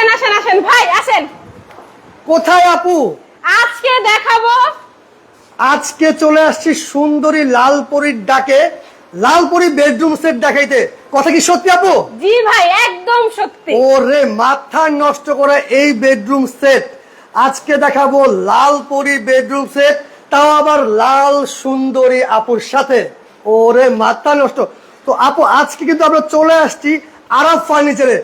আসেন আসেন আসেন ভাই আসেন। কোথায় আপু? আজকে দেখাবো। আজকে চলে আসছি সুন্দরী লালপরীর ডাকে, লালপরী বেডরুম সেট দেখাইতে। কথা কি সত্যি আপু? জি ভাই একদম সত্যি। ওরে মাথা নষ্ট করে এই বেডরুম সেট আজকে দেখাবো, লালপরী বেডরুম সেট, তাও আবার লাল সুন্দরী আপুর সাথে। ওরে মাথা নষ্ট। তো আপু আজকে কিন্তু আমরা চলে আসছি আরাফ ফার্নিচারে।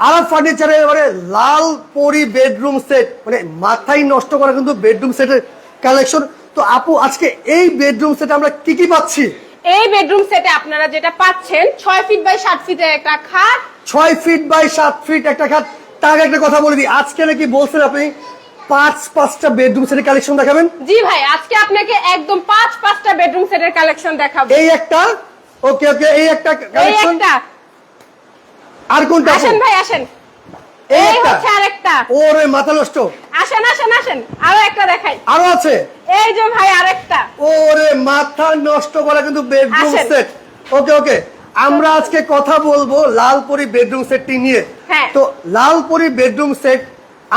আরাফ ফার্নিচারে মানে লালপরী বেডরুম সেট, মানে মাথাই নষ্ট করা কিন্তু বেডরুম সেটের কালেকশন। তো আপু আজকে এই বেডরুম সেটে আমরা কি কি পাচ্ছি? এই বেডরুম সেটে আপনারা যেটা পাচ্ছেন 6 ফিট বাই 7 ফিটের একটা খাট। 6 ফিট বাই 7 ফিট একটা খাট। তার আগে একটা কথা বলে দিই, আজকে নাকি বলছেন আপনি পাঁচটা বেডরুম সেটের কালেকশন দেখাবেন? জি ভাই আজকে আপনাকে একদম পাঁচটা বেডরুম সেটের কালেকশন দেখাবো। এই একটা, ওকে ওকে, এই একটা এই কালেকশন। একটা। আর কোনটা? আসেন ভাই আসেন। এই এই একটা। হচ্ছে আরেকটা। ওরে মাথা নষ্ট। আসেন আসেন আসেন আরো একটা দেখাই। আরো আছে। এই যে ভাই আরেকটা। ওরে মাথা নষ্ট করা কিন্তু বেডরুম আসেন। সেট। ওকে ওকে, আমরা আজকে কথা বলবো লালপরী বেডরুম সেটটি নিয়ে। হ্যাঁ। তো লালপরী বেডরুম সেট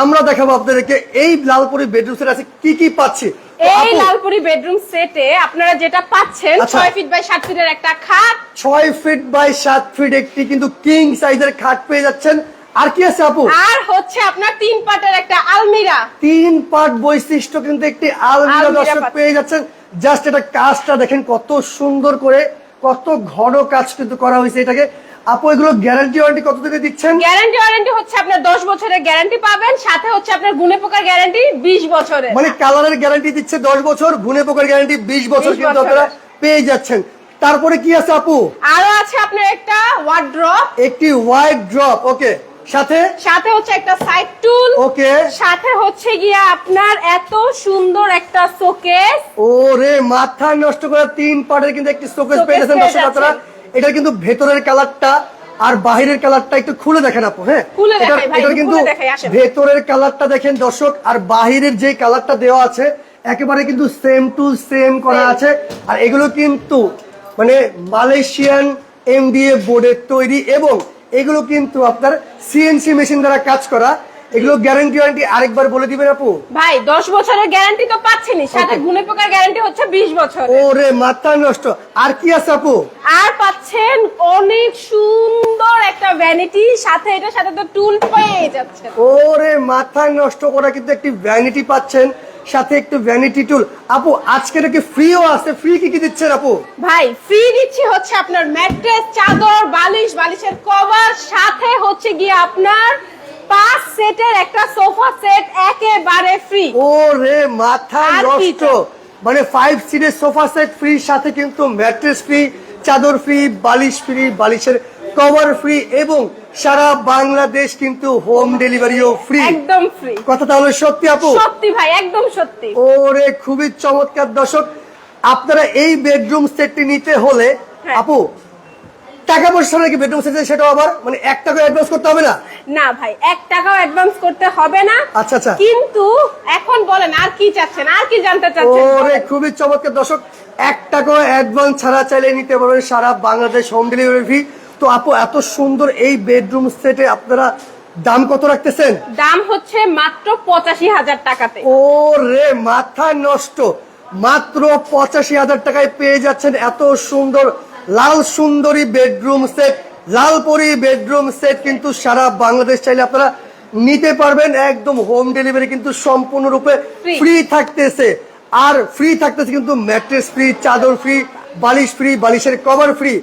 আমরা দেখাবো আপনাদেরকে, এই লালপরী বেডরুম সেট আছে কি কি পাচ্ছি। তো এই আপু, লালপুরি বেডরুম সেটে আপনারা যেটা পাচ্ছেন আচ্ছা। 6 ফিট বাই 7 ফিটের একটা খাট। 6 ফিট বাই 7 ফিট একটি কিন্তু কিং সাইজের খাট পেয়ে যাচ্ছেন। আর কি আছে আপু? আর হচ্ছে আপনার 3 পার্টের একটা আলমিরা। 3 পার্ট বৈশিষ্ট্য কিন্তু একটি আলমিরা আলমিরা দর্শক পাচ্ছেন। পেয়ে যাচ্ছেন। জাস্ট এটা কাজটা দেখেন কত সুন্দর করে, কত ঘন কাজ কিন্তু করা হয়েছে এটাকে। আপু এগুলো গ্যারান্টি ওয়ারেন্টি কত দিনে দিচ্ছেন? গ্যারান্টি ওয়ারেন্টি হচ্ছে আপনার 10 বছরের গ্যারান্টি পাবেন, সাথে হচ্ছে আপনার গুণে পোকার গ্যারান্টি 20 বছরের। মানে কালারের গ্যারান্টি দিচ্ছে 10 বছর, গুণে পোকার গ্যারান্টি 20 বছর 20 কিন্তু বছরের। আপনারা পেয়ে যাচ্ছেন। তারপরে কি আছে আপু? আরো আছে আপনার একটা ওয়ার্ড্রপ, একটি ওয়াইড ড্রপ, ওকে, সাথে সাথে হচ্ছে একটা সাইড টুল, ওকে, সাথে হচ্ছে গিয়া আপনার এত সুন্দর একটা শোকেস। ওরে মাথা নষ্ট করে 3 পার্টের কিন্তু একটি শোকেস Showcase পেয়ে যাচ্ছেন পেয়ে দর্শক আপনারা। এটা কিন্তু ভেতরের কালারটা আর বাহিরের কালারটা একটু খুলে দেখেন আপু। হ্যাঁ, খুলে দেখাই ভাই, এটার কিন্তু খুলে দেখাই, আসেন। ভেতরের কালারটা দেখেন দর্শক, আর বাহিরের যে কালারটা দেওয়া আছে একেবারে কিন্তু সেম টু সেম করা আছে। আর এগুলো কিন্তু মানে মালয়েশিয়ান এমডিএ বোর্ডের তৈরি, এবং এগুলো কিন্তু আপনার সিএনসি মেশিন দ্বারা কাজ করা। এগুলো গ্যারান্টি ওয়ারেন্টি আরেকবার বলে দিবেন আপু? ভাই 10 বছরের গ্যারান্টি তো পাচ্ছেনই, সাথে Okay. গুণে পোকার গ্যারান্টি হচ্ছে 20 বছর। ওরে মাথা নষ্ট। আর কি আছে আপু? আর পাচ্ছেন অনেক সুন্দর একটা ভ্যানিটি, সাথে এটার সাথে তো টুল পেয়ে যাচ্ছে। ওরে মাথা নষ্ট করা কিন্তু একটি ভ্যানিটি পাচ্ছেন, সাথে একটু ভ্যানিটি টুল। আপু আজকে নাকি ফ্রিও আছে, ফ্রি কি কি দিচ্ছেন আপু? ভাই ফ্রি দিচ্ছি হচ্ছে আপনার ম্যাট্রেস, চাদর, বালিশ, বালিশের কভার, সাথে হচ্ছে গিয়ে আপনার 5 সেটের একটা সোফা সেট একেবারে ফ্রি। ওরে মাথা আর কি নষ্ট, মানে 5 সিটের সোফা সেট ফ্রি, সাথে কিন্তু ম্যাট্রেস ফ্রি, চাদর ফ্রি, বালিশ ফ্রি, বালিশের কভার ফ্রি, এবং সারা বাংলাদেশ কিন্তু হোম ডেলিভারিও ফ্রি। একদম ফ্রি। কথা তাহলে সত্যি আপু? সত্যি ভাই একদম সত্যি। ওরে খুবই চমৎকার দর্শক। আপনারা এই বেডরুম সেটটি নিতে হলে হ্যাঁ। আপু টাকা পয়সা নাকি বেডরুম সেট, সেটা আবার মানে 1 টাকা অ্যাডভান্স করতে হবে না? না ভাই 1 টাকাও অ্যাডভান্স করতে হবে না। আচ্ছা আচ্ছা। কিন্তু এখন বলেন আর কি চাচ্ছেন, আর কি জানতে চাচ্ছেন? ওরে খুবই চমৎকার দর্শক, 1 টাকা অ্যাডভান্স ছাড়া চাইলে নিতে পারবেন, সারা বাংলাদেশ হোম ডেলিভারি ফ্রি। তো আপু এত সুন্দর এই বেডরুম সেটে আপনারা দাম কত রাখতেছেন? দাম হচ্ছে মাত্র 85,000 টাকাতে। ওরে মাথা নষ্ট, মাত্র 85,000 টাকায় পেয়ে যাচ্ছেন এত সুন্দর লাল সুন্দরী bedroom set. Lalpari bedroom set কিন্তু সারা বাংলাদেশ চাইলে আপনারা নিতে পারবেন, একদম হোম ডেলিভারি কিন্তু সম্পূর্ণরূপে Free. ফ্রি থাকতেছে। আর ফ্রি থাকতেছে কিন্তু ম্যাট্রেস ফ্রি, চাদর ফ্রি, বালিশ ফ্রি, বালিশের কভার ফ্রি,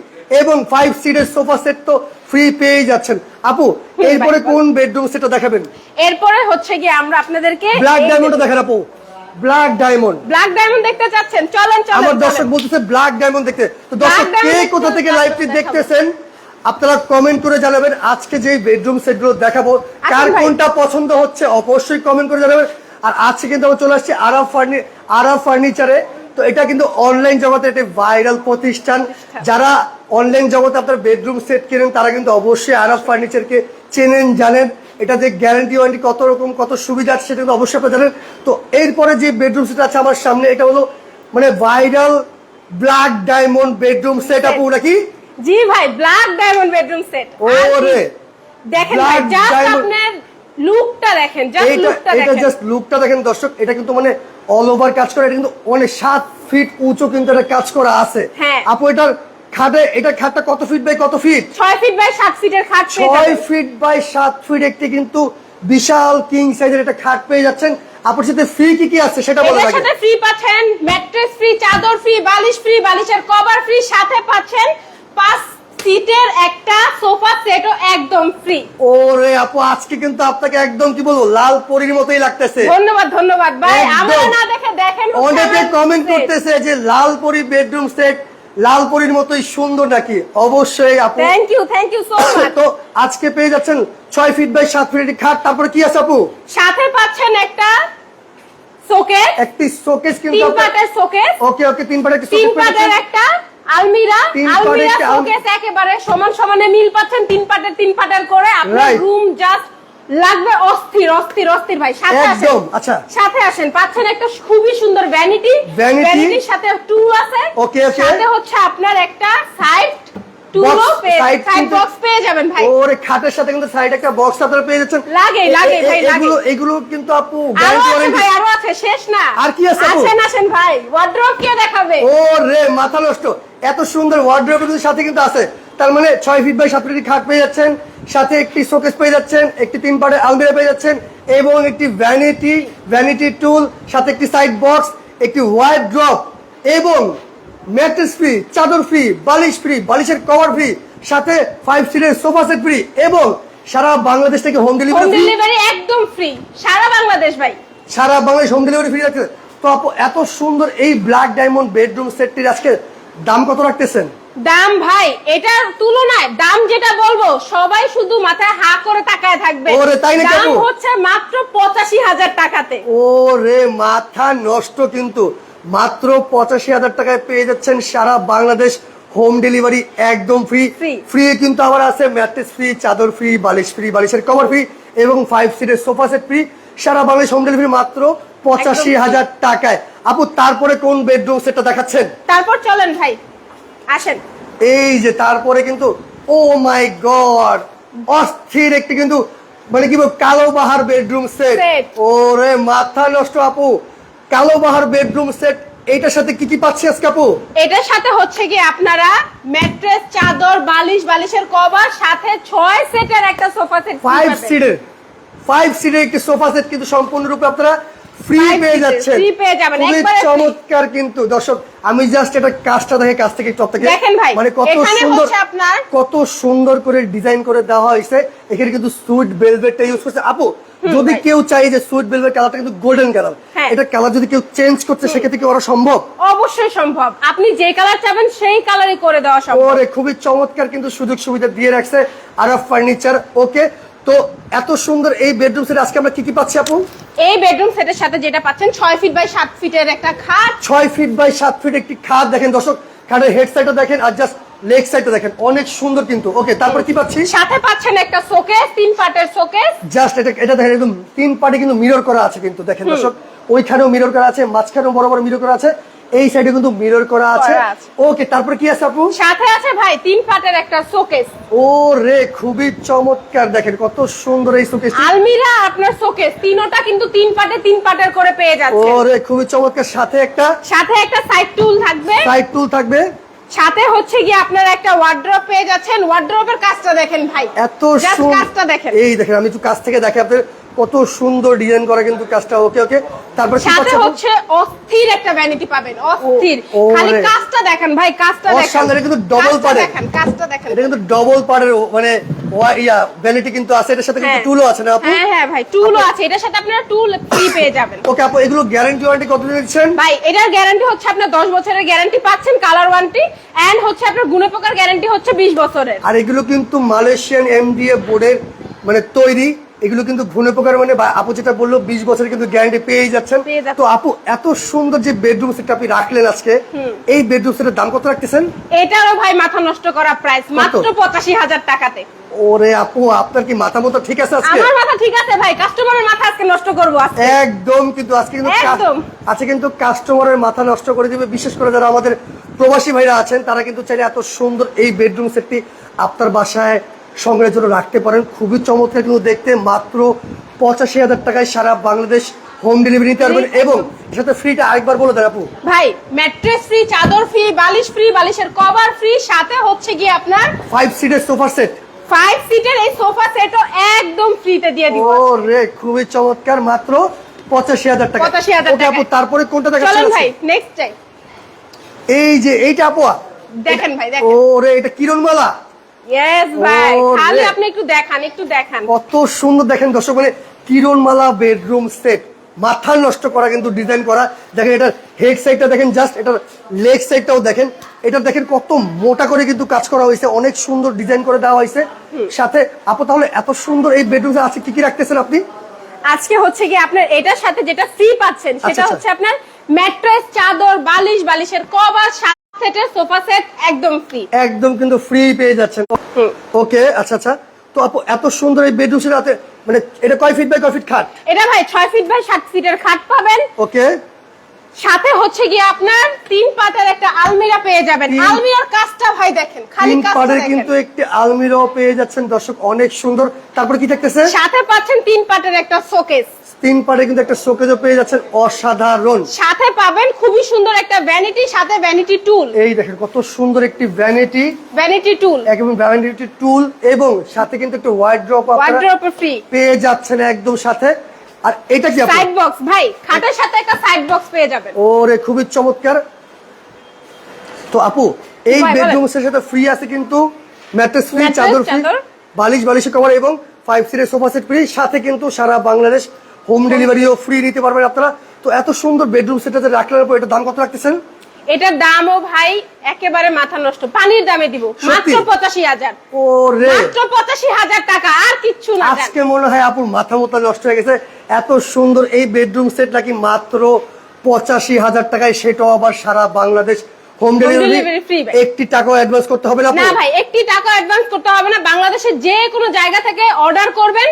এবং 5 সিটের সোফা সেট তো ফ্রি পেয়ে যাচ্ছেন। আপু এরপরে কোন বেডরুম সেটটা দেখাবেন? এরপরে হচ্ছে গিয়ে আমরা আপনাদেরকে ব্ল্যাক ডায়মন্ডটা দেখান আপু। ব্ল্যাক ডায়মন্ড, ব্ল্যাক ডায়মন্ড দেখতে চাচ্ছেন? চলেন চলেন আমার দর্শক চলেন। বলতেছে ব্ল্যাক ডায়মন্ড দেখতে। তো দর্শক Black কে diamond কোথা থেকে লাইভটি দেখাবো। দেখতেছেন আপনারা কমেন্ট করে জানাবেন। আজকে যে বেডরুম সেটগুলো দেখাবো কার ভাই। কোনটা পছন্দ হচ্ছে অবশ্যই কমেন্ট করে জানাবেন। আর আজকে কিন্তু আমরা চলে আসছি আরাফ ফার্নিচারে। তো এটা কিন্তু অনলাইন জগতে একটা ভাইরাল প্রতিষ্ঠান। যারা অনলাইন জগতে আপনার বেডরুম সেট কেনেন তারা কিন্তু অবশ্যই আরাফ ফার্নিচারকে চেনেন, জানেন। এটাতে গ্যারান্টি ওয়ারেন্টি কত রকম কত সুবিধা আছে সেটা কিন্তু অবশ্যই আপনারা জানেন। তো এরপরে যে বেডরুম সেট আছে আমার সামনে, এটা হলো মানে viral black diamond bedroom set আপু নাকি? জি ভাই ব্ল্যাক ডায়মন্ড বেডরুম সেট। ওরে দেখেন ভাই Black জাস্ট diamond। আপনার লুকটা দেখেন, জাস্ট লুকটা এটা দেখেন। জাস্ট লুকটা দেখেন দর্শক, এটা কিন্তু মানে অল ওভার কাজ করা, এটা কিন্তু অনেক 7 ফিট উঁচু কিন্তু এটা কাজ করা আছে। হ্যাঁ। আপু এটা খাটটা কত ফিট বাই কত ফিট? 6 ফিট বাই 7 ফিটের খাট পেয়ে 6 যাবেন। ফিট বাই 7 ফিট একটি কিন্তু বিশাল কিং সাইজের একটা খাট পেয়ে যাচ্ছেন। আপনার সাথে ফ্রি কি আছে সেটা বলে এটার রাখেন। সাথে ফ্রি পাচ্ছেন ম্যাট্রেস ফ্রি, চাদর ফ্রি, বালিশ ফ্রি, বালিশের কভার ফ্রি, সাথে পাচ্ছেন 5 সিটের একটা সোফা সেটও একদম ফ্রি। ওরে আপু আজকে কিন্তু আপনাকে একদম কি বলবো লাল পরীর মতোই লাগতেছে। ধন্যবাদ ধন্যবাদ ভাই, একদম। আমরা না দেখে দেখেন হচ্ছে অনেকে আমার কমেন্ট set। করতেছে যে লাল পরী বেডরুম সেট লাল পরীর মতোই সুন্দর নাকি? অবশ্যই আপু। Thank you so much. তো আজকে পেয়ে যাচ্ছেন 6 ফিট বাই 7 ফিট খাট, তারপরে কি আছে আপু? সাথে পাচ্ছেন একটা শোকেস, একটি শোকেস কিন্তু 3 পাটের শোকেস, ওকে 3 পাটের 3 পাটের একটা আলমিরা, 3 পাটের আলমিরা একটা শোকেস একেবারে সমান সমানে মিল পাচ্ছেন 3 পাটের করে। আপনার Right. রুম জাস্ট লাগবে অস্থির ভাই। সাথে আসেন, একদম, আচ্ছা। সাথে আসেন পাচ্ছেন একটা খুবই সুন্দর ভ্যানিটি, Vanity। ভ্যানিটির সাথে টুল আছে, Okay, okay। সাথে হচ্ছে আপনার একটা সাইড টুলও Box, পেয়ে, side সাইড কিন্তু- বক্স পেয়ে যাবেন ভাই। ওরে খাটের সাথে কিন্তু সাইড একটা বক্স আপনারা পেয়ে যাচ্ছেন। লাগে ভাই, লাগে। এগুলো কিন্তু আপু আরো গ্যারান্টি আছে ওয়ারেন্টি। ভাই, আরো আছে, শেষ না। আর কি আছে আপু? আসেন ভাই, ওয়ার্ড্রোব কে দেখাবে? ওরে মাথা নষ্ট, এত সুন্দর ওয়ার্ড্রোবের সাথে কিন্তু আছে। তার মানে 6 ফিট বাই 7 ফিট খাট পেয়ে যাচ্ছেন, সাথে একটি শোকেস পেয়ে যাচ্ছেন, একটি 3 পাটের আলমিরা পেয়ে যাচ্ছেন এবং একটি ভ্যানিটি টুল, সাথে একটি সাইড বক্স, একটি ওয়ার্ড্রোব এবং ম্যাট্রেস ফ্রি, চাদর ফ্রি, বালিশ ফ্রি, বালিশের কভার ফ্রি, সাথে 5 সিটের সোফা সেট ফ্রি এবং সারা বাংলাদেশ থেকে home home delivery free. Delivery একদম ফ্রি, সারা বাংলাদেশ ভাই। সারা বাংলাদেশ হোম ডেলিভারি ফ্রি রাখছে। তো আপু এত সুন্দর এই ব্ল্যাক ডায়মন্ড বেডরুম সেটটির আজকে দাম কত রাখতেছেন? দাম ভাই এটার তুলনায় দাম যেটা বলবো সবাই শুধু মাথায় হা করে তাকায় থাকবে। ওরে, তাই নাকি দাম আপু? হচ্ছে মাত্র 85,000 টাকাতে। ওরে মাথা নষ্ট, কিন্তু মাত্র 85,000 টাকায় পেয়ে যাচ্ছেন সারা বাংলাদেশ হোম ডেলিভারি একদম ফ্রি। Free। ফ্রি কিন্তু আবার আছে ম্যাট্রেস ফ্রি, চাদর ফ্রি, বালিশ ফ্রি, বালিশের কভার ফ্রি এবং 5 সিটের সোফা সেট ফ্রি। সারা বাংলাদেশ হোম ডেলিভারি মাত্র 85,000 টাকায়। আপু তারপরে কোন বেডরুম সেটটা দেখাচ্ছেন? তারপর চলেন ভাই, আসেন। এই যে তারপরে কিন্তু ও মাই গড অস্থির একটি কিন্তু মানে কি বলবো কালো বাহার বেডরুম সেট। Set। ওরে মাথা নষ্ট আপু, কালো বাহার বেডরুম সেট, এইটার সাথে কি পাচ্ছি আজকে আপু? এটার সাথে হচ্ছে কি আপনারা ম্যাট্রেস, চাদর, বালিশ, বালিশের কভার, সাথে 6 সেটের একটা সোফা সেট 5 সিটের একটি সোফা সেট কিন্তু সম্পূর্ণরূপে আপনারা ফ্রি 5 পেয়ে seater, যাচ্ছেন। free পেয়ে যাবেন, খুবই একবারে free। চমৎকার কিন্তু দর্শক, আমি জাস্ট এটা কাজটা দেখে কাছ থেকে টপ থেকে দেখেন ভাই, মানে কত এখানে সুন্দর, হচ্ছে আপনার- কত সুন্দর করে ডিজাইন করে দেওয়া হয়েছে। এখানে কিন্তু সুইট ভেলভেটটা ইউজ করছে আপু। যদি ভাই। কেউ চাই যে সুইট ভেলভেট কালারটা কিন্তু গোল্ডেন কালার, হ্যাঁ। এটা কালার যদি কেউ চেঞ্জ করতে সেক্ষেত্রে কি ওরা সম্ভব? অবশ্যই সম্ভব, আপনি যে কালার চাবেন সেই কালারই করে দেওয়া সম্ভব। ওরে খুবই চমৎকার কিন্তু সুযোগ সুবিধা দিয়ে রাখছে আরব ফার্নিচার। ওকে, তো এত সুন্দর এই বেডরুম সেট আজকে আমরা কি পাচ্ছি আপু? এই বেডরুম সেটের সাথে যেটা পাচ্ছেন 6 ফিট বাই 7 ফিটের একটা খাট, 6 ফিট বাই 7 ফিট একটি খাট দেখেন দর্শক, খাটের হেড সাইডটা দেখেন আর জাস্ট লেগ সাইডটা দেখেন, অনেক সুন্দর কিন্তু। ওকে, তারপর কি পাচ্ছি? সাথে পাচ্ছেন একটা শোকেস, 3 পাটের শোকেস। জাস্ট এটা দেখেন একদম 3 পার্টে কিন্তু মিরর করা আছে কিন্তু দেখেন দর্শক, ওইখানেও মিরর করা আছে, মাঝখানেও বড় বড় মিরর করা আছে, এই সাইডে কিন্তু মিরর করা আছে। করা আছে। ওকে, তারপর কি আছে আপু? সাথে আছে ভাই 3 পাটের একটা শোকেস, ও রে খুবই চমৎকার, দেখেন কত সুন্দর এই শোকেস। আলমিরা আপনার শোকেস, তিনোটা কিন্তু 3 পাটের করে পেয়ে ও যাচ্ছে। রে খুবই চমৎকার, সাথে একটা সাথে একটা সাইড টুল থাকবে, সাইড টুল থাকবে, সাথে হচ্ছে কি আপনার একটা ওয়ার্ড্রপ পেয়ে যাচ্ছেন। ওয়ার্ড্রপের কাজটা দেখেন ভাই, এত Just সুন্দর কাজটা দেখেন। এই দেখেন আমি একটু কাছ থেকে দেখে আপনাদের কত সুন্দর ডিজাইন করা কিন্তু কাজটা। ওকে ওকে, তারপর কি সাথে পাচ্ছি আপু? হচ্ছে অস্থির একটা ভ্যানিটি পাবেন, অস্থির। ও খালি রে। কাজটা দেখেন ভাই, কাজটা দেখেন, অসাধারণ, এটা কিন্তু double কাজটা পাড়ে। দেখেন, কাজটা দেখেন। এটা কিন্তু ডবল পার্টের মানে ভ্যানিটি কিন্তু আছে, এটার সাথে কিন্তু হ্যাঁ। টুলও আছে না আপু? হ্যাঁ ভাই, টুলও আছে, এটার সাথে আপনারা টুল ফ্রি পেয়ে যাবেন। ওকে আপু, এগুলো গ্যারান্টি ওয়ারেন্টি কতদিন দিচ্ছেন? ভাই এটার গ্যারান্টি হচ্ছে আপনার 10 বছরের গ্যারান্টি পাচ্ছেন, কালার ওয়ারেন্টি, এন্ড হচ্ছে আপনার গুণে পোকার গ্যারান্টি হচ্ছে 20 বছরের। আর এগুলো কিন্তু মালয়েশিয়ান এমডিএ বোর্ডের মানে তৈরি, এগুলো কিন্তু ঘুনে পোকার মানে আপু যেটা বললো 20 বছরের কিন্তু গ্যারান্টি পেয়ে যাচ্ছেন। পেয়ে যাচ্ছেন। তো আপু এত সুন্দর যে বেডরুম সেটটা আপনি রাখলেন আজকে, এই বেডরুম সেটের দাম কত রাখতেছেন? এটারও ভাই মাথা নষ্ট করা প্রাইস মাত্র 85,000 টাকাতে। ওরে আপু আপনার কি মাথা মতো ঠিক আছে আজকে? আমার মাথা ঠিক আছে ভাই, কাস্টমারের মাথা আজকে নষ্ট করবো আজকে। একদম কিন্তু আজকে কিন্তু একদম। আজকে কিন্তু কাস্টমারের মাথা নষ্ট করে দিবে, বিশেষ করে যারা আমাদের প্রবাসী ভাইরা আছেন তারা কিন্তু চাইলে এত সুন্দর এই বেডরুম সেটটি আপনার বাসায় সংগ্রহের জন্য রাখতে পারেন। খুবই চমৎকার কিন্তু দেখতে, মাত্র 85,000 টাকায় সারা বাংলাদেশ হোম ডেলিভারি নিতে পারবেন। এবং এর সাথে ফ্রিটা আরেকবার বলে দেন আপু। ভাই ম্যাট্রেস ফ্রি, চাদর ফ্রি, বালিশ ফ্রি, বালিশের কভার ফ্রি, সাথে হচ্ছে গিয়ে আপনার 5 সিটের সোফা সেট, 5 সিটের এই সোফা সেটও একদম ফ্রিতে দিয়ে দিব। ও রে, খুবই চমৎকার, মাত্র 85,000 টাকা। 85,000 ওকে আপু, টাকা। তারপরে কোনটা চলেন দেখাচ্ছেন? ভাই নেক্সট যাই। এই যে এইটা আপু, দেখেন ভাই, ও দেখেন। রে, এটা কিরণমালা। ইয়েস ভাই, ও খালি রে। আপনি একটু দেখান, একটু দেখান। কত সুন্দর দেখেন দর্শক, মানে কিরণমালা বেডরুম সেট, মাথা নষ্ট করা কিন্তু ডিজাইন করা। দেখেন এটার হেড সাইডটা দেখেন, জাস্ট এটার লেগ সাইডটাও দেখেন, এটা দেখেন কত মোটা করে কিন্তু কাজ করা হয়েছে, অনেক সুন্দর ডিজাইন করে দেওয়া হয়েছে। সাথে আপু, তাহলে এত সুন্দর এই বেডরুমে আছে কি কি রাখতেছেন আপনি? আজকে হচ্ছে কি আপনার এটার সাথে যেটা ফ্রি পাচ্ছেন সেটা আচ্ছা। হচ্ছে আপনার ম্যাট্রেস, চাদর, বালিশ, বালিশের কভার, সেটের সোফা সেট একদম ফ্রি। একদম কিন্তু ফ্রি পেয়ে যাচ্ছেন। ওকে, আচ্ছা আচ্ছা। তো আপু, এত সুন্দর এই বেডরুম সেট আছে, মানে এটা কয় ফিট বাই কয় ফিট খাট? এটা ভাই 6 ফিট বাই 7 ফিটের খাট পাবেন। ওকে, সাথে হচ্ছে গিয়ে আপনার 3 পাটের একটা আলমিরা পেয়ে যাবেন। আলমিরার কাজটা ভাই দেখেন, খালি 3 কাজটা পাটের দেখেন। কিন্তু একটি আলমিরাও পেয়ে যাচ্ছেন দর্শক, অনেক সুন্দর। তারপরে কি থাকতেছে? সাথে পাচ্ছেন 3 পাটের একটা শোকেস। 3 পাটে কিন্তু একটা শোকেজও পেয়ে যাচ্ছেন, অসাধারণ। সাথে পাবেন খুবই সুন্দর একটা ভ্যানিটি, সাথে ভ্যানিটি টুল। এই দেখেন কত সুন্দর একটি ভ্যানিটি টুল একদম ভ্যানিটি টুল, এবং সাথে কিন্তু একটা ওয়ার্ড্রপ আপনারা ওয়ার্ড্রোব ফ্রি পেয়ে যাচ্ছেন একদম সাথে। আর এটা কি আপু? সাইড বক্স ভাই, খাটের সাথে একটা সাইড বক্স পেয়ে যাবেন। ওরে, খুবই চমৎকার। তো আপু, এই ভাই, বলেন। বেডরুমের সাথে ফ্রি আছে কিন্তু ম্যাট্রেস ফ্রি, ম্যাট্রেস, চাদর ফ্রি, চাদর। বালিশের কভার এবং 5 সিটের সোফা সেট ফ্রি। সাথে কিন্তু সারা বাংলাদেশ হোম ডেলিভারিও ফ্রি নিতে পারবেন আপনারা। তো এত সুন্দর বেডরুম সেটটা রাখলেন পর, এটা দাম কত রাখতেছেন? এটার দামও ভাই একেবারে মাথা নষ্ট, পানির দামে দিব, মাত্র সত্যি? 85,000। ওরে, মাত্র 85,000 টাকা, আর কিচ্ছু না। জান। আজকে মনে হয় আপুর মাথা মতো নষ্ট হয়ে গেছে। এত সুন্দর এই বেডরুম সেট নাকি মাত্র 85,000 টাকায়, সেটাও আবার সারা Bangladesh home delivery delivery free ভাই। একটি টাকাও অ্যাডভান্স করতে হবে না আপু? না ভাই, একটি টাকা অ্যাডভান্স করতে হবে না। বাংলাদেশের যে কোনো জায়গা থেকে অর্ডার করবেন,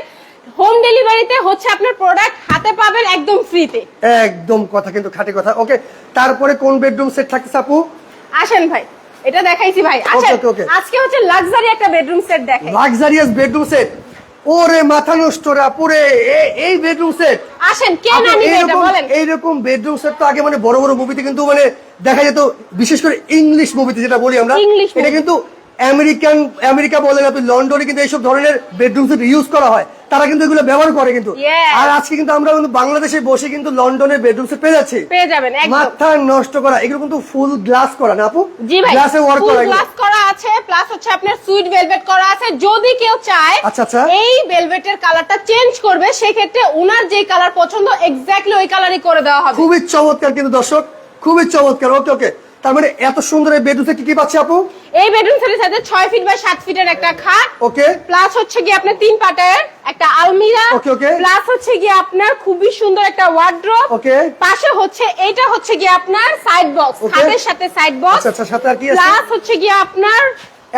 হোম ডেলিভারিতে হচ্ছে আপনার প্রোডাক্ট হাতে পাবেন একদম ফ্রিতে। একদম কথা কিন্তু খাঁটি কথা। ওকে, তারপরে কোন বেডরুম সেট থাকতেছে আপু? আসেন ভাই, এটা দেখাইছি ভাই। আসেন, okay. আজকে হচ্ছে লাক্সারি একটা বেডরুম সেট দেখাই। লাক্সারিয়াস বেডরুম সেট, ওরে মাথা নষ্ট রে আপুরে, এই বেডরুম সেট। আসেন, কে না নিবে এটা বলেন। এইরকম বেডরুম সেট তো আগে মানে বড় বড় মুভিতে কিন্তু মানে দেখা যেত, বিশেষ করে ইংলিশ মুভিতে যেটা বলি আমরা, English এটা movie। কিন্তু আমেরিকা বলেন আপনি, লন্ডনে কিন্তু এইসব ধরনের বেডরুম সেট ইউজ করা হয়, তারা কিন্তু এগুলো ব্যবহার করে কিন্তু। Yes. আর আজকে কিন্তু আমরা কিন্তু বাংলাদেশে বসে কিন্তু লন্ডনের বেডরুম সেট পেয়ে যাচ্ছি। পেয়ে যাবেন একদম। মাথা নষ্ট করা, এগুলো কিন্তু ফুল গ্লাস করা না আপু? জি ভাই, গ্লাসে ওয়ার্ক ফুল করা এগুলো। গ্লাস করা আছে, প্লাস হচ্ছে আপনার সুইট ভেলভেট করা আছে। যদি কেউ চায় আচ্ছা, আচ্ছা। এই ভেলভেটের কালারটা চেঞ্জ করবে, সেক্ষেত্রে উনার যেই কালার পছন্দ এক্স্যাক্টলি ওই কালারই করে দেওয়া হবে। খুবই চমৎকার কিন্তু দর্শক, খুবই চমৎকার। ওকে ওকে, তার মানে এত সুন্দর এই বেডরুমে কি কি পাচ্ছে আপু? এই বেডরুম সেটের সাথে 6 ফিট বাই 7 ফিটের একটা খাট, ওকে, প্লাস হচ্ছে কি আপনার 3 পাটের একটা আলমিরা, Okay, okay. প্লাস হচ্ছে কি আপনার খুবই সুন্দর একটা ওয়ার্ড্রোব। Okay. পাশে হচ্ছে এইটা হচ্ছে কি আপনার সাইড বক্স, Okay. খাটের সাথে সাইড বক্স। আচ্ছা আচ্ছা, সাথে আর কি আছে? প্লাস হচ্ছে কি আপনার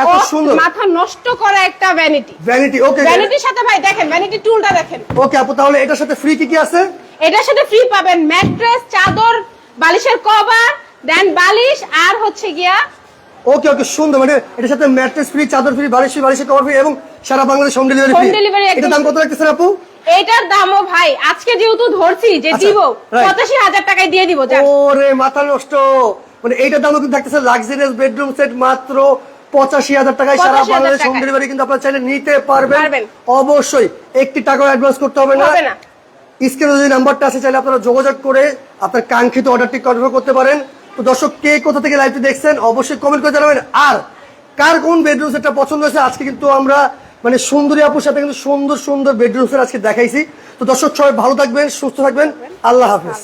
এত সুন্দর। মাথা নষ্ট করা একটা ভ্যানিটি। ভ্যানিটি, ওকে ভ্যানিটির সাথে ভাই দেখেন, ভ্যানিটি টুলটা দেখেন। ওকে আপু, তাহলে এটার সাথে ফ্রি কি কি আছে? এটার সাথে ফ্রি পাবেন ম্যাট্রেস, চাদর, বালিশের কভার, দেন বালিশ, আর হচ্ছে গিয়া ওকে ওকে, সুন্দর। মানে এটার সাথে ম্যাট্রেস ফ্রি, চাদর ফ্রি, বালিশের কভার ফ্রি এবং সারা Bangladesh home delivery Home free. delivery একদম এটা দাম কত রাখতেছেন আপু? এইটার দামও ভাই আজকে যেহেতু ধরছি যে আচ্ছা, দিব, right. 85,000 টাকায় দিয়ে দিব। জান। ওরে মাথা নষ্ট, মানে এইটার দামও কিন্তু থাকতেছে লাক্সারিয়াস বেডরুম সেট মাত্র 85,000 টাকায়, সারা 85,000 বাংলাদেশ হোম টাকায়। ডেলিভারি কিন্তু আপনারা চাইলে নিতে পারবেন। পারবেন। অবশ্যই একটি টাকাও অ্যাডভান্স করতে হবে না। হবে না। স্ক্রিনে যে নাম্বারটা আছে, চাইলে আপনারা যোগাযোগ করে আপনার কাঙ্ক্ষিত অর্ডারটি কনফার্ম করতে পারেন। তো দর্শক, কে কোথা থেকে লাইভটি দেখছেন অবশ্যই কমেন্ট করে জানাবেন। আর কার কোন বেডরুম সেটটা পছন্দ হয়েছে, আজকে কিন্তু আমরা মানে সুন্দরী আপুর সাথে কিন্তু সুন্দর সুন্দর বেডরুম সেট আজকে দেখাইছি। তো দর্শক, সবাই ভালো থাকবেন, সুস্থ থাকবেন, আল্লাহ হাফেজ।